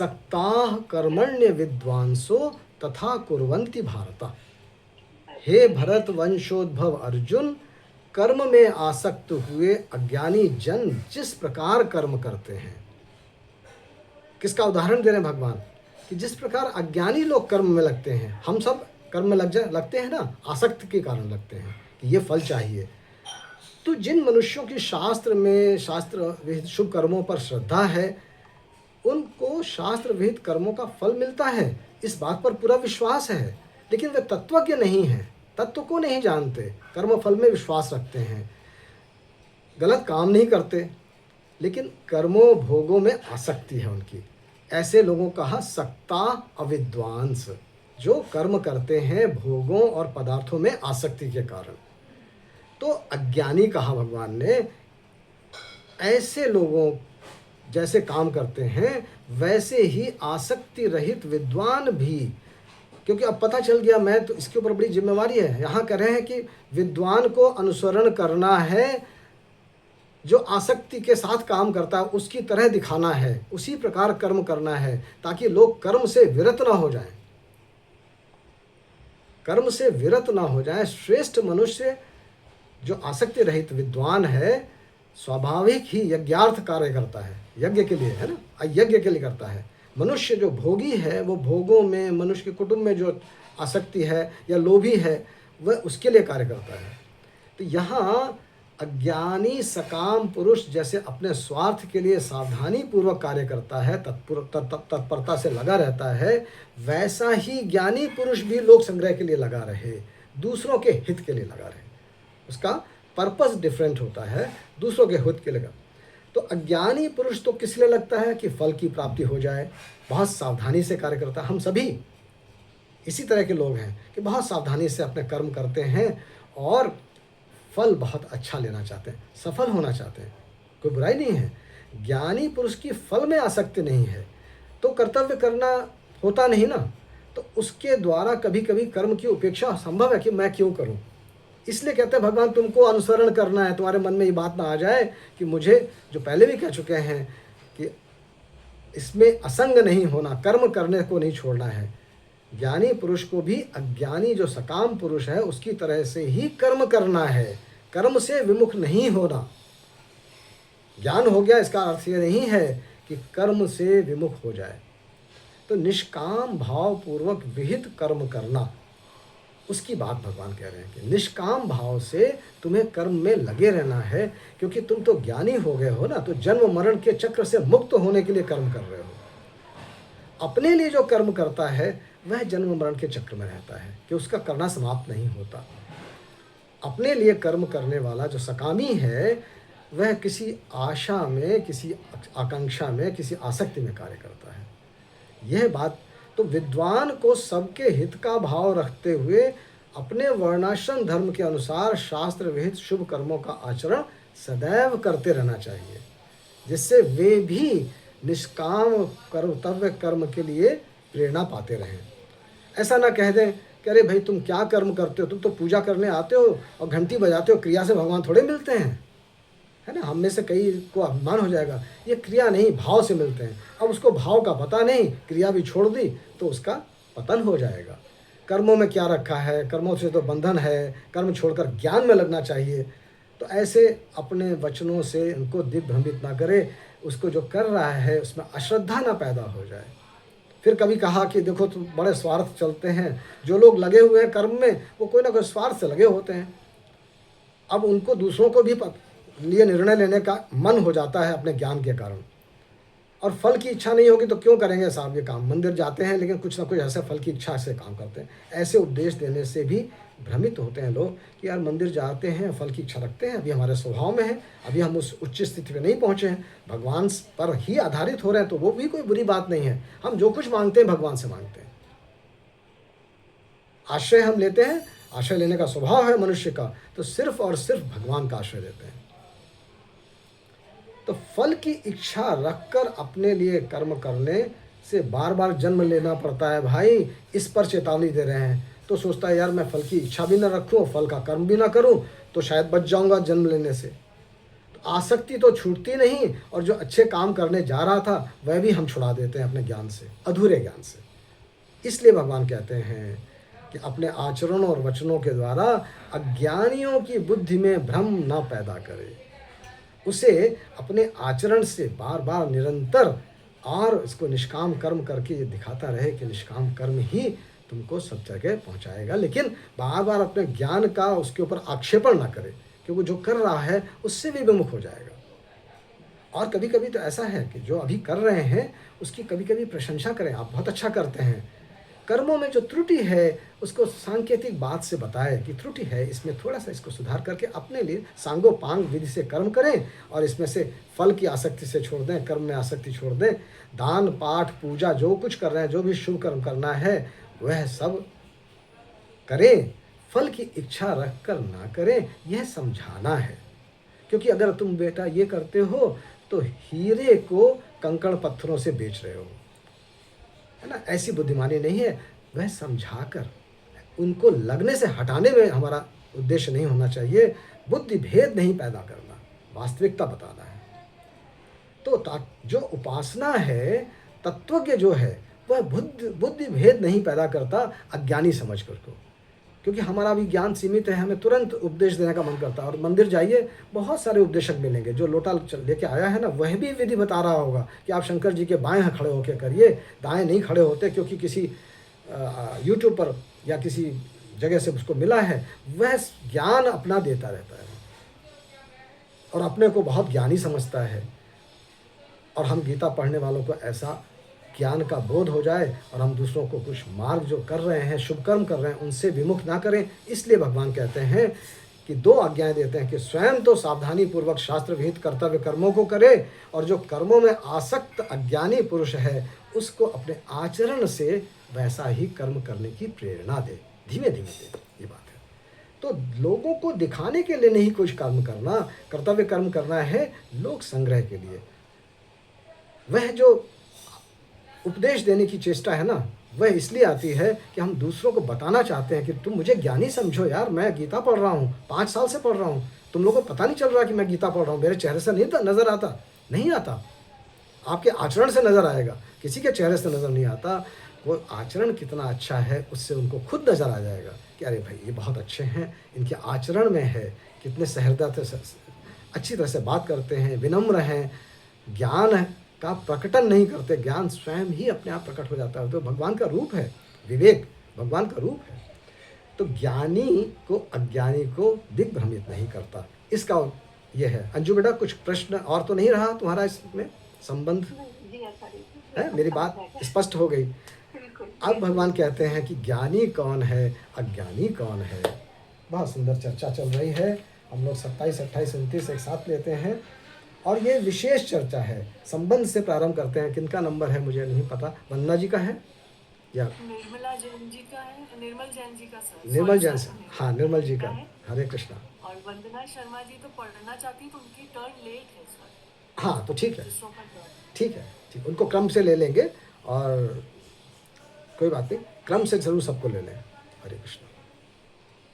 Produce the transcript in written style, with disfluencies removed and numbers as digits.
सक्ताः कर्मण्य विद्वांसो तथा कुर्वन्ति भारत। हे भरत वंशोद्भव अर्जुन, कर्म में आसक्त हुए अज्ञानी जन जिस प्रकार कर्म करते हैं, किसका उदाहरण दे रहे हैं भगवान कि जिस प्रकार अज्ञानी लोग कर्म में लगते हैं, हम सब कर्म में लगते हैं ना, आसक्त के कारण लगते हैं कि ये फल चाहिए। तो जिन मनुष्यों की शास्त्र विहित शुभ कर्मों पर श्रद्धा है, उनको शास्त्र विहित कर्मों का फल मिलता है, इस बात पर पूरा विश्वास है। लेकिन वे तत्वज्ञ नहीं हैं, तत्व को नहीं जानते, कर्म फल में विश्वास रखते हैं, गलत काम नहीं करते, लेकिन कर्मों भोगों में आसक्ति है उनकी। ऐसे लोगों का कहा सक्ता अविद्वांस, जो कर्म करते हैं भोगों और पदार्थों में आसक्ति के कारण। तो अज्ञानी कहा भगवान ने, ऐसे लोगों जैसे काम करते हैं वैसे ही आसक्ति रहित विद्वान भी, क्योंकि अब पता चल गया, मैं तो इसके ऊपर बड़ी जिम्मेवारी है। यहाँ कह रहे हैं कि विद्वान को अनुसरण करना है, जो आसक्ति के साथ काम करता है उसकी तरह दिखाना है, उसी प्रकार कर्म करना है, ताकि लोग कर्म से विरत ना हो जाएं, कर्म से विरत ना हो जाएं। श्रेष्ठ मनुष्य जो आसक्ति रहित विद्वान है, स्वाभाविक ही यज्ञार्थ कार्य करता है, यज्ञ के लिए है ना, अयज्ञ के लिए करता है। मनुष्य जो भोगी है, वो भोगों में, मनुष्य के कुटुंब में जो आसक्ति है या लोभी है, वह उसके लिए कार्य करता है। तो यहाँ अज्ञानी सकाम पुरुष जैसे अपने स्वार्थ के लिए सावधानी पूर्वक कार्य करता है, तत्परता से लगा रहता है, वैसा ही ज्ञानी पुरुष भी लोक संग्रह के लिए लगा रहे, दूसरों के हित के लिए लगा रहे। उसका पर्पस डिफरेंट होता है, दूसरों के हित के लिए। तो अज्ञानी पुरुष तो किस लिए लगता है कि फल की प्राप्ति हो जाए, बहुत सावधानी से कार्य करता है। हम सभी इसी तरह के लोग हैं कि बहुत सावधानी से अपने कर्म करते हैं और फल बहुत अच्छा लेना चाहते हैं, सफल होना चाहते हैं, कोई बुराई नहीं है। ज्ञानी पुरुष की फल में आसक्ति नहीं है, तो कर्तव्य करना होता नहीं ना, तो उसके द्वारा कभी कभी कर्म की उपेक्षा संभव है कि मैं क्यों करूं। इसलिए कहते हैं भगवान तुमको अनुसरण करना है, तुम्हारे मन में ये बात ना आ जाए कि मुझे, जो पहले भी कह चुके हैं कि इसमें असंग नहीं होना, कर्म करने को नहीं छोड़ना है। ज्ञानी पुरुष को भी अज्ञानी जो सकाम पुरुष है उसकी तरह से ही कर्म करना है, कर्म से विमुख नहीं होना। ज्ञान हो गया इसका अर्थ ये नहीं है कि कर्म से विमुख हो जाए। तो निष्काम भाव पूर्वक विहित कर्म करना, उसकी बात भगवान कह रहे हैं कि निष्काम भाव से तुम्हें कर्म में लगे रहना है, क्योंकि तुम तो ज्ञानी हो गए हो ना, तो जन्म मरण के चक्र से मुक्त होने के लिए कर्म कर रहे हो। अपने लिए जो कर्म करता है वह जन्म मरण के चक्र में रहता है कि उसका करना समाप्त नहीं होता। अपने लिए कर्म करने वाला जो सकामी है वह किसी आशा में, किसी आकांक्षा में, किसी आसक्ति में कार्य करता है। यह बात तो विद्वान को सबके हित का भाव रखते हुए अपने वर्णाश्रम धर्म के अनुसार शास्त्र विहित शुभ कर्मों का आचरण सदैव करते रहना चाहिए, जिससे वे भी निष्काम कर्तव्य कर्म के लिए प्रेरणा पाते रहें। ऐसा ना कह दें कि अरे भाई तुम क्या कर्म करते हो, तुम तो पूजा करने आते हो और घंटी बजाते हो, क्रिया से भगवान थोड़े मिलते हैं, है ना। हम में से कई को अभिमान हो जाएगा, ये क्रिया नहीं भाव से मिलते हैं। अब उसको भाव का पता नहीं, क्रिया भी छोड़ दी तो उसका पतन हो जाएगा। कर्मों में क्या रखा है, कर्मों से तो बंधन है, कर्म छोड़कर ज्ञान में लगना चाहिए। तो ऐसे अपने वचनों से उनको दिग्भ्रमित ना करे, उसको जो कर रहा है उसमें अश्रद्धा ना पैदा हो जाए। फिर कभी कहा कि देखो तुम बड़े स्वार्थ चलते हैं, जो लोग लगे हुए हैं कर्म में वो कोई ना कोई स्वार्थ से लगे होते हैं। अब उनको दूसरों को भी लिए निर्णय लेने का मन हो जाता है अपने ज्ञान के कारण, और फल की इच्छा नहीं होगी तो क्यों करेंगे साहब ये काम। मंदिर जाते हैं लेकिन कुछ ना कुछ ऐसे फल की इच्छा से काम करते हैं। ऐसे उपदेश देने से भी भ्रमित होते हैं लोग कि यार मंदिर जाते हैं, फल की इच्छा रखते हैं, अभी हमारे स्वभाव में है, अभी हम उस उच्च स्थिति में नहीं पहुँचे हैं, भगवान पर ही आधारित हो रहे हैं, तो वो भी कोई बुरी बात नहीं है। हम जो कुछ मांगते हैं भगवान से मांगते हैं, आश्रय हम लेते हैं, आश्रय लेने का स्वभाव है मनुष्य का, तो सिर्फ और सिर्फ भगवान का आश्रय लेते हैं। तो फल की इच्छा रखकर अपने लिए कर्म करने से बार बार जन्म लेना पड़ता है भाई, इस पर चेतावनी दे रहे हैं। तो सोचता है यार मैं फल की इच्छा भी ना रखूं, फल का कर्म भी ना करूं, तो शायद बच जाऊंगा जन्म लेने से। तो आसक्ति तो छूटती नहीं, और जो अच्छे काम करने जा रहा था वह भी हम छुड़ा देते हैं अपने ज्ञान से, अधूरे ज्ञान से। इसलिए भगवान कहते हैं कि अपने आचरणों और वचनों के द्वारा अज्ञानियों की बुद्धि में भ्रम न पैदा करे। उसे अपने आचरण से बार बार निरंतर और इसको निष्काम कर्म करके ये दिखाता रहे कि निष्काम कर्म ही तुमको सब जगह पहुंचाएगा, लेकिन बार बार अपने ज्ञान का उसके ऊपर आक्षेपण ना करे, क्योंकि जो कर रहा है उससे भी विमुख हो जाएगा। और कभी कभी तो ऐसा है कि जो अभी कर रहे हैं उसकी कभी कभी प्रशंसा करें, आप बहुत अच्छा करते हैं। कर्मों में जो त्रुटि है उसको सांकेतिक बात से बताए कि त्रुटि है, इसमें थोड़ा सा इसको सुधार करके अपने लिए सांगोपांग विधि से कर्म करें, और इसमें से फल की आसक्ति से छोड़ दें, कर्म में आसक्ति छोड़ दें। दान पाठ पूजा जो कुछ कर रहे हैं, जो भी शुभ कर्म करना है वह सब करें, फल की इच्छा रख कर ना करें, यह समझाना है। क्योंकि अगर तुम बेटा ये करते हो तो हीरे को कंकड़ पत्थरों से बेच रहे हो, है ना, ऐसी बुद्धिमानी नहीं है। वह समझाकर उनको लगने से हटाने में हमारा उद्देश्य नहीं होना चाहिए, बुद्धि भेद नहीं पैदा करना, वास्तविकता बताना है। तो जो उपासना है, तत्वज्ञ जो है वह बुद्धि भेद नहीं पैदा करता अज्ञानी समझ कर को, क्योंकि हमारा भी ज्ञान सीमित है, हमें तुरंत उपदेश देने का मन करता है। और मंदिर जाइए, बहुत सारे उपदेशक मिलेंगे, जो लोटा लेके आया है ना वह भी विधि बता रहा होगा कि आप शंकर जी के बाएं खड़े होकर करिए, दाएं नहीं खड़े होते, क्योंकि किसी यूट्यूब पर या किसी जगह से उसको मिला है। वह ज्ञान अपना देता रहता है और अपने को बहुत ज्ञानी समझता है। और हम गीता पढ़ने वालों को ऐसा ज्ञान का बोध हो जाए और हम दूसरों को कुछ मार्ग जो कर रहे हैं, शुभ कर्म कर रहे हैं, उनसे विमुख ना करें। इसलिए भगवान कहते हैं कि दो आज्ञाएं देते हैं कि स्वयं तो सावधानी पूर्वक शास्त्र विहित कर्तव्य कर्मों को करे, और जो कर्मों में आसक्त अज्ञानी पुरुष है उसको अपने आचरण से वैसा ही कर्म करने की प्रेरणा दे, धीमे धीमे दे। ये बात है। तो लोगों को दिखाने के लिए नहीं कुछ कर्म करना, कर्तव्य कर्म करना है लोक संग्रह के लिए। वह जो उपदेश देने की चेष्टा है ना, वह इसलिए आती है कि हम दूसरों को बताना चाहते हैं कि तुम मुझे ज्ञानी समझो यार, मैं गीता पढ़ रहा हूँ, 5 साल से पढ़ रहा हूँ, तुम लोगों को पता नहीं चल रहा कि मैं गीता पढ़ रहा हूँ, मेरे चेहरे से नहीं नज़र आता, नहीं आता, आपके आचरण से नज़र आएगा, किसी के चेहरे से नज़र नहीं आता। वो आचरण कितना अच्छा है उससे उनको खुद नज़र आ जाएगा कि अरे भाई ये बहुत अच्छे हैं, इनके आचरण में है, कितने सहृदयता से अच्छी तरह से बात करते हैं, विनम्र हैं, ज्ञान का प्रकटन नहीं करते, ज्ञान स्वयं ही अपने आप प्रकट हो जाता है। तो भगवान का रूप है, विवेक भगवान का रूप है। तो ज्ञानी को अज्ञानी को दिग्भ्रमित नहीं करता, इसका यह है। अंजू बेटा कुछ प्रश्न और तो नहीं रहा तुम्हारा इसमें संबंध है? मेरी बात स्पष्ट हो गई। अब भगवान कहते हैं कि ज्ञानी कौन है, अज्ञानी कौन है। बहुत सुंदर चर्चा चल रही है। हम लोग 27, 28, 29 एक साथ लेते हैं और ये विशेष चर्चा है। संबंध से प्रारंभ करते हैं। किनका नंबर है मुझे नहीं पता, वंदना जी का है या निर्मला जैन जी का है, निर्मल जैन जी का सर, निर्मल जैन से, हाँ निर्मल जी का। हरे कृष्णा। और वंदना शर्मा जी तो पढ़ना चाहती तो उनकी टर्न लेट है सर। हाँ तो ठीक है, दूसरों का टर्न। ठीक है, ठीक, उनको क्रम से ले लेंगे और कोई बात नहीं, क्रम से जरूर सबको ले लें। हरे कृष्णा।